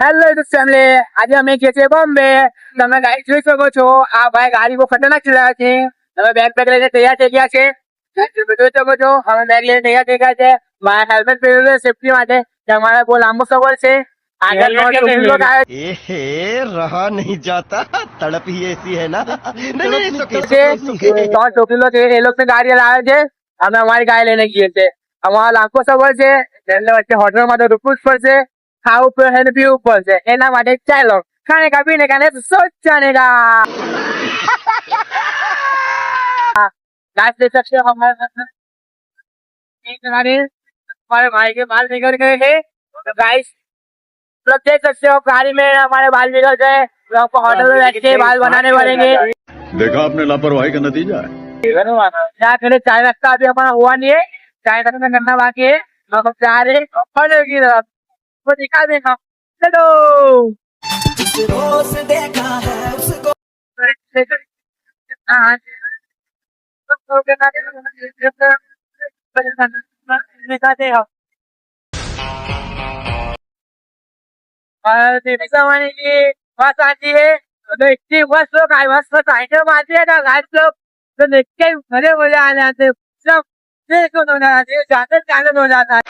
Hello YouTube family, આજે અમે છીએ છીએ બોમ્બે. તમે ગાડી જોઈ શકો છો. આ ભાઈ ગાડી બહુ ખતરનાક ચલાવે છે. તમે બેગ લઈને તૈયાર થઈ ગયા છે. તમે જોઈ શકો છો, અમે બેગ લઈને તૈયાર થઈ ગયા છે. મારા હેલ્મેટ પહેરેલું છે સેફટી માટે. તમારે બહુ લાંબો સફર છે. આગળ लोग आए रहा नहीं जाता तड़प ही ऐसी है ना છે. 3 છોકરીઓ છે, એ લોકો ગાડી લાવે છે. અમે અમારી ગાડી લઈને ગઈએ છીએ. અમારો લાંબો સફર છે, એટલે વચ્ચે હોટલમાં તો રૂકવું જ પડશે. ખાવું પડશે ને પીવું પડશે. એના માટે ચાલો ખાને કા પીને કા नहीं सोच जाने का गाइस देख सकते हो हमारे भाई के बाल निकल गए हैं. तो गाइस लोग देख सकते हो गाड़ी में हमारे बाल निकल गए. लोग होटल में बैठ के बाल बनाने वालेंगे. देखा आपने लापरवाही का नतीजा है. क्या करे, चाय नाश्ता अभी हमारा हुआ नहीं है. चाय नाश्ता करना बाकी है. हम जा रहे हैं होटल की तरफ. वो दिखा देगा. चलो दिखाते हो देवी सवानी की बस आती है. तो इतनी बस लोग आई बस बस आइटम आती है ना गाइस. लोग तो देख के भले मजे आ जाते. सब देखो हो जाते, जाते हो जाता है.